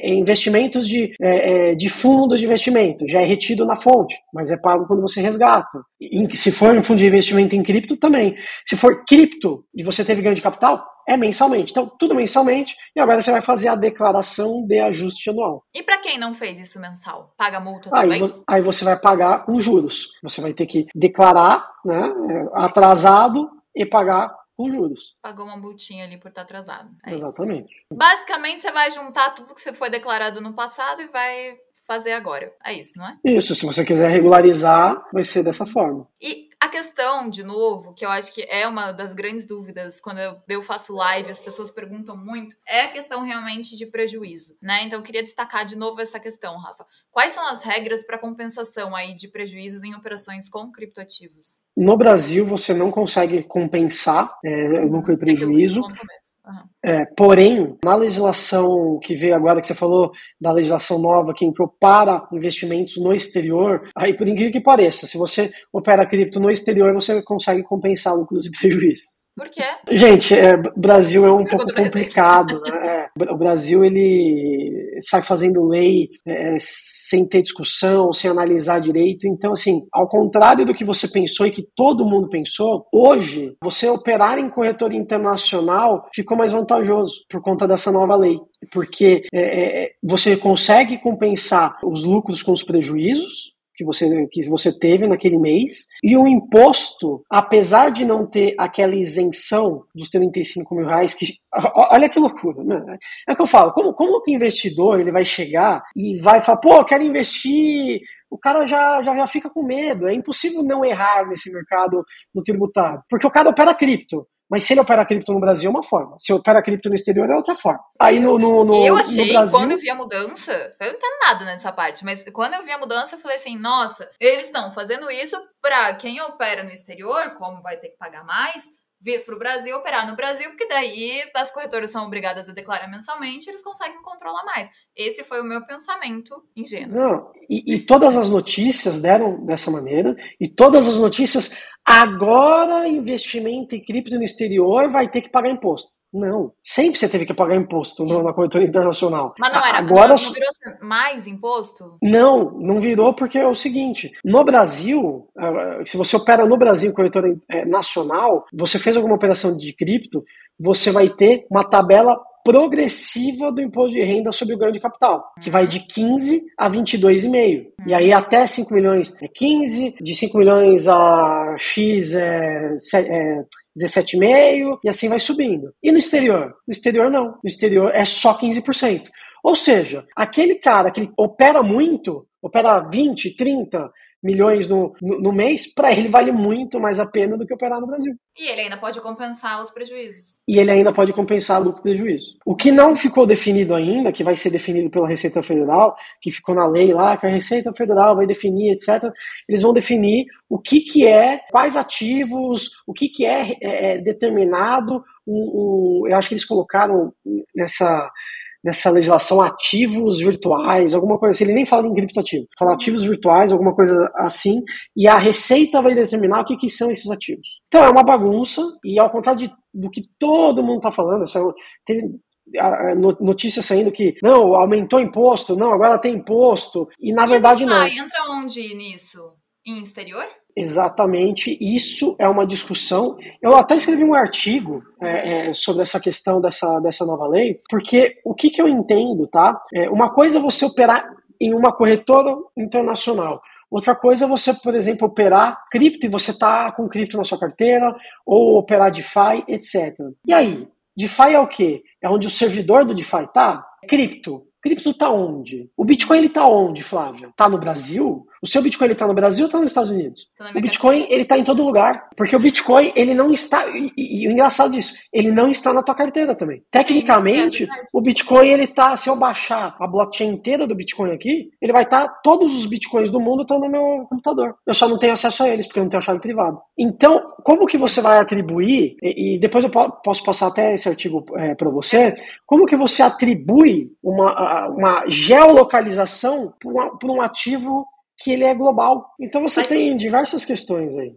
Investimentos de fundos de investimento, já é retido na fonte, mas é pago quando você resgata. Se for um fundo de investimento em cripto, também. Se for cripto e você teve ganho de capital, é mensalmente. Então, tudo mensalmente, e agora você vai fazer a declaração de ajuste anual. E para quem não fez isso mensal? Paga multa também? Aí você vai pagar com juros. Você vai ter que declarar, né, atrasado e pagar com juros. Pagou uma multinha ali por estar atrasado. Exatamente. Isso. Basicamente, você vai juntar tudo que você foi declarado no passado e vai fazer agora. É isso, não é? Isso, se você quiser regularizar, vai ser dessa forma. E a questão, de novo, que eu acho que é uma das grandes dúvidas quando eu faço live, as pessoas perguntam muito, é a questão realmente de prejuízo, né? Então eu queria destacar de novo essa questão, Rafa. Quais são as regras para compensação aí de prejuízos em operações com criptoativos? No Brasil, você não consegue compensar lucro e prejuízo. Porém, na legislação que veio agora, que você falou da legislação nova que entrou para investimentos no exterior, aí por incrível que pareça, se você opera cripto no exterior, você consegue compensar lucros e prejuízos. Por quê? Gente, o Brasil é um pouco complicado, né? O Brasil, ele sai fazendo lei sem ter discussão, sem analisar direito. Então, assim, ao contrário do que você pensou e que todo mundo pensou, hoje, você operar em corretora internacional ficou mais vantajoso por conta dessa nova lei. Porque você consegue compensar os lucros com os prejuízos que você teve naquele mês, e o imposto, apesar de não ter aquela isenção dos 35 mil reais, que olha que loucura, né? É o que eu falo, como que o investidor ele vai chegar e vai falar, pô, eu quero investir, o cara já fica com medo, é impossível não errar nesse mercado no tributário, porque o cara opera cripto. Mas se ele opera cripto no Brasil é uma forma. Se opera cripto no exterior é outra forma. Aí eu achei, no Brasil, quando eu vi a mudança, eu não entendo nada nessa parte, mas quando eu vi a mudança, eu falei assim, nossa, eles estão fazendo isso para quem opera no exterior, como vai ter que pagar mais, vir para o Brasil, operar no Brasil, porque daí as corretoras são obrigadas a declarar mensalmente, eles conseguem controlar mais. Esse foi o meu pensamento ingênuo. Não, e todas as notícias deram dessa maneira, e todas as notícias, agora investimento em cripto no exterior vai ter que pagar imposto. Não, sempre você teve que pagar imposto na corretora internacional. Mas não era, agora não virou mais imposto? Não virou porque é o seguinte, no Brasil, se você opera no Brasil corretora nacional, você fez alguma operação de cripto, você vai ter uma tabela progressiva do imposto de renda sobre o ganho de capital, que vai de 15 a 22,5. E aí até 5 milhões é 15, de 5 milhões a X é 17,5 e assim vai subindo. E no exterior? No exterior não. No exterior é só 15%. Ou seja, aquele cara que opera muito, opera 20, 30 milhões no mês, para ele vale muito mais a pena do que operar no Brasil. E ele ainda pode compensar os prejuízos. E ele ainda pode compensar lucro e prejuízo. O que não ficou definido ainda, que vai ser definido pela Receita Federal, que ficou na lei lá, que a Receita Federal vai definir, etc., eles vão definir o que é, quais ativos, o que é determinado. Eu acho que eles colocaram nessa legislação ativos virtuais, alguma coisa assim. Ele nem fala em criptoativo, fala ativos virtuais, alguma coisa assim, e a Receita vai determinar o que são esses ativos. Então é uma bagunça, e ao contrário do que todo mundo está falando, teve notícias saindo que não, aumentou imposto, não, agora tem imposto, e na verdade não. Entra onde nisso? Em exterior? Exatamente, isso é uma discussão. Eu até escrevi um artigo sobre essa questão dessa nova lei, porque o que eu entendo, tá? Uma coisa é você operar em uma corretora internacional. Outra coisa é você, por exemplo, operar cripto e você tá com cripto na sua carteira, ou operar DeFi, etc. E aí, DeFi é o quê? É onde o servidor do DeFi tá? Cripto. Cripto tá onde? O Bitcoin ele tá onde, Flávia? Tá no Brasil? O seu Bitcoin ele tá no Brasil ou tá nos Estados Unidos? O Bitcoin ele tá em todo lugar. Porque o Bitcoin ele não está... E o engraçado disso, ele não está na tua carteira também. Tecnicamente, o Bitcoin ele tá... Se eu baixar a blockchain inteira do Bitcoin aqui, ele vai estar... Todos os Bitcoins do mundo estão no meu computador. Eu só não tenho acesso a eles, porque eu não tenho a chave privada. Então, como que você vai atribuir... E depois eu posso passar até esse artigo para você. Como que você atribui uma geolocalização por um ativo que ele é global? Então você tem diversas questões aí.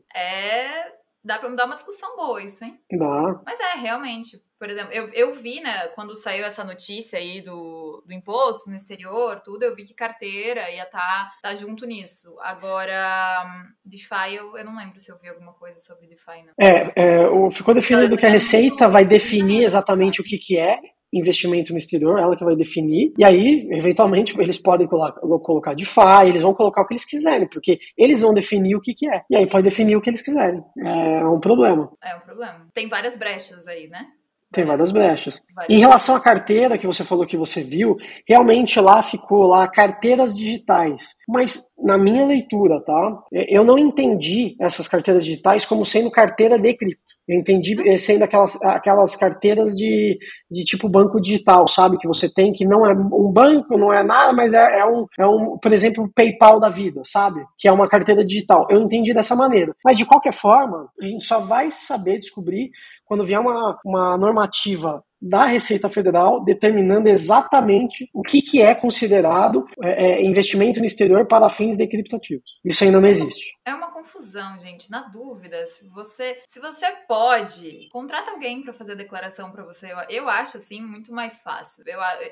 Dá pra me dar uma discussão boa isso, hein? Dá. Mas realmente, por exemplo, eu vi, né, quando saiu essa notícia aí do imposto no exterior, tudo, eu vi que carteira ia tá junto nisso. Agora, DeFi, eu não lembro se eu vi alguma coisa sobre DeFi, não. Ficou definido que a Receita vai definir exatamente o que é investimento no exterior, ela que vai definir, e aí, eventualmente, eles podem colocar DeFi, eles vão colocar o que eles quiserem, porque eles vão definir o que é, e aí pode definir o que eles quiserem. É um problema. É um problema. Tem várias brechas aí, né? Tem várias brechas. Em relação à carteira que você falou que você viu, realmente lá ficou lá carteiras digitais. Mas na minha leitura, tá? Eu não entendi essas carteiras digitais como sendo carteira de cripto. Eu entendi sendo aquelas carteiras de tipo banco digital, sabe? Que você tem, que não é um banco, não é nada, mas é um, por exemplo, o PayPal da vida, sabe? Que é uma carteira digital. Eu entendi dessa maneira. Mas de qualquer forma, a gente só vai saber descobrir quando vier uma normativa da Receita Federal determinando exatamente o que é considerado investimento no exterior para fins de criptoativos. Isso ainda não existe. É uma confusão, gente. Na dúvida, se você pode, contrata alguém para fazer a declaração para você. Eu acho, assim, muito mais fácil.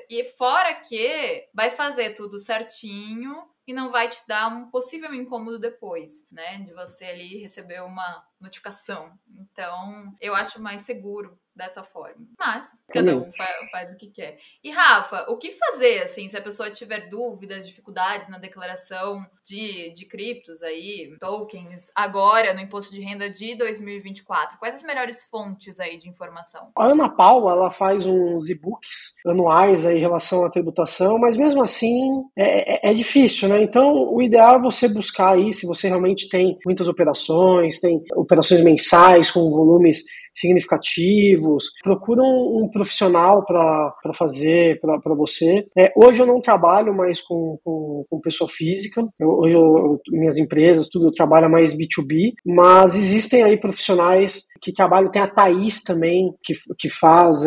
E fora que vai fazer tudo certinho e não vai te dar um possível incômodo depois, né? De você ali receber uma notificação. Então, eu acho mais seguro dessa forma. Mas, cada um faz o que quer. E, Rafa, o que fazer, assim, se a pessoa tiver dúvidas, dificuldades na declaração de criptos aí, tokens, agora no imposto de renda de 2024? Quais as melhores fontes aí de informação? A Ana Paula, ela faz uns e-books anuais aí em relação à tributação, mas mesmo assim é difícil, né? Então, o ideal é você buscar aí, se você realmente tem muitas operações, tem operações mensais com volumes significativos, procura um profissional para fazer para você. Hoje eu não trabalho mais com pessoa física, hoje minhas empresas, tudo, eu trabalho mais B2B, mas existem aí profissionais que trabalham, tem a Thaís também, que faz,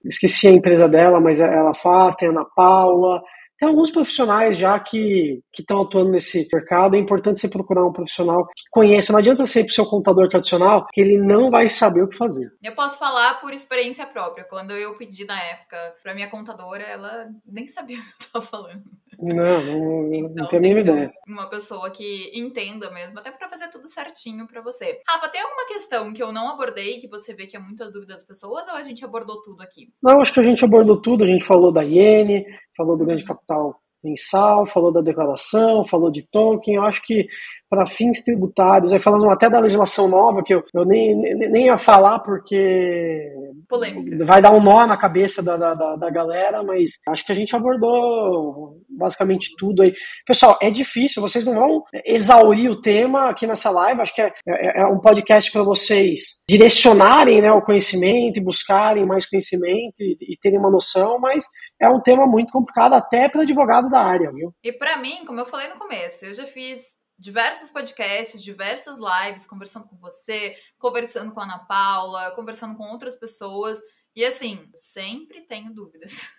esqueci a empresa dela, mas ela faz, tem a Ana Paula. Tem alguns profissionais já que estão atuando nesse mercado. É importante você procurar um profissional que conheça. Não adianta ser para o seu contador tradicional, que ele não vai saber o que fazer. Eu posso falar por experiência própria. Quando eu pedi na época para minha contadora, ela nem sabia o que eu estava falando. Não tem a mínima ideia. Uma pessoa que entenda mesmo, até para fazer tudo certinho para você. Rafa, tem alguma questão que eu não abordei, que você vê que é muita dúvida das pessoas, ou a gente abordou tudo aqui? Não, acho que a gente abordou tudo. A gente falou da iene, falou do ganho de capital mensal, falou da declaração, falou de token. Eu acho que para fins tributários, aí falamos até da legislação nova, que eu nem ia falar porque polêmica. Vai dar um nó na cabeça da galera, mas acho que a gente abordou basicamente tudo aí. Pessoal, é difícil, vocês não vão exaurir o tema aqui nessa live, acho que é um podcast para vocês direcionarem, né, o conhecimento e buscarem mais conhecimento e terem uma noção, mas é um tema muito complicado até para advogado da área, viu? E para mim, como eu falei no começo, eu já fiz diversos podcasts, diversas lives, conversando com você, conversando com a Ana Paula, conversando com outras pessoas, E assim, eu sempre tenho dúvidas.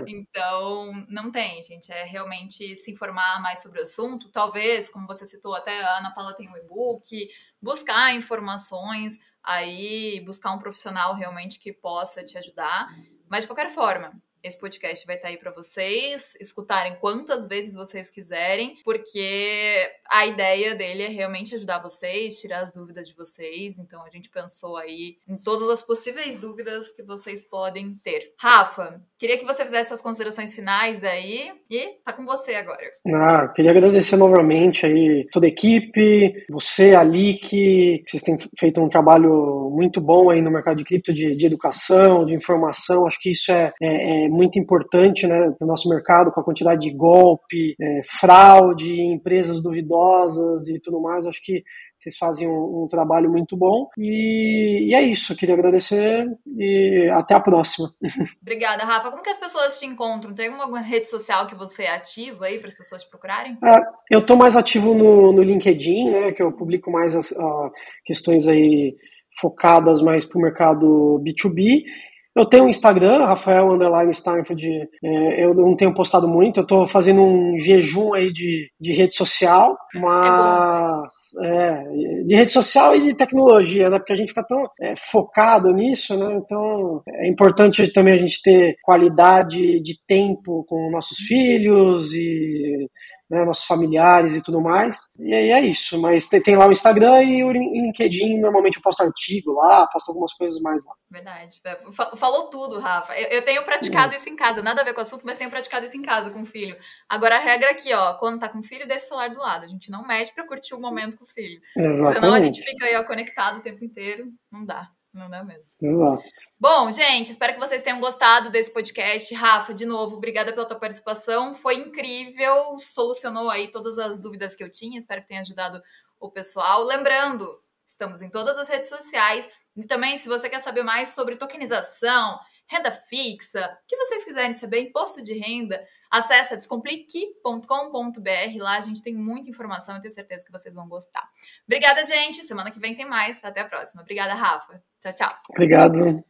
Então, não tem, gente. É realmente se informar mais sobre o assunto. Talvez, como você citou, até a Ana Paula tem um e-book, buscar informações, aí buscar um profissional realmente que possa te ajudar. Mas, de qualquer forma, esse podcast vai estar aí para vocês escutarem quantas vezes vocês quiserem, porque a ideia dele é realmente ajudar vocês, tirar as dúvidas de vocês. Então a gente pensou aí em todas as possíveis dúvidas que vocês podem ter. Rafa, queria que você fizesse as considerações finais aí e tá com você agora. Queria agradecer novamente aí toda a equipe, você, a Lick, vocês têm feito um trabalho muito bom aí no mercado de cripto, de educação, de informação. Acho que isso é muito importante, né, para o nosso mercado, com a quantidade de golpe, fraude, empresas duvidosas e tudo mais. Acho que vocês fazem um trabalho muito bom. E é isso, queria agradecer e até a próxima. Obrigada, Rafa. Como que as pessoas te encontram? Tem alguma rede social que você é ativa aí para as pessoas te procurarem? Eu estou mais ativo no LinkedIn, né, que eu publico mais as questões aí focadas mais para o mercado B2B. Eu tenho um Instagram, Rafael_Steinfeld, eu não tenho postado muito, eu estou fazendo um jejum aí de rede social, mas de rede social e de tecnologia, né? Porque a gente fica tão focado nisso, né? Então é importante também a gente ter qualidade de tempo com nossos filhos e nossos familiares e tudo mais. E aí é isso, mas tem lá o Instagram e o LinkedIn, normalmente eu posto artigo lá, posto algumas coisas mais lá. Verdade. Falou tudo, Rafa. Eu tenho praticado isso em casa, nada a ver com o assunto, mas tenho praticado isso em casa com o filho. Agora a regra aqui, ó, quando tá com o filho, deixa o celular do lado. A gente não mexe pra curtir o momento com o filho. Exatamente. Senão a gente fica aí, ó, conectado o tempo inteiro. Não dá. Não dá mesmo. Exato. Bom, gente, espero que vocês tenham gostado desse podcast. Rafa, de novo, obrigada pela tua participação. Foi incrível, solucionou aí todas as dúvidas que eu tinha. Espero que tenha ajudado o pessoal. Lembrando, estamos em todas as redes sociais. E também, se você quer saber mais sobre tokenização, renda fixa, o que vocês quiserem saber, imposto de renda, acessa descomplique.com.br. Lá a gente tem muita informação e tenho certeza que vocês vão gostar. Obrigada, gente. Semana que vem tem mais. Até a próxima. Obrigada, Rafa. Tchau, tchau. Obrigado.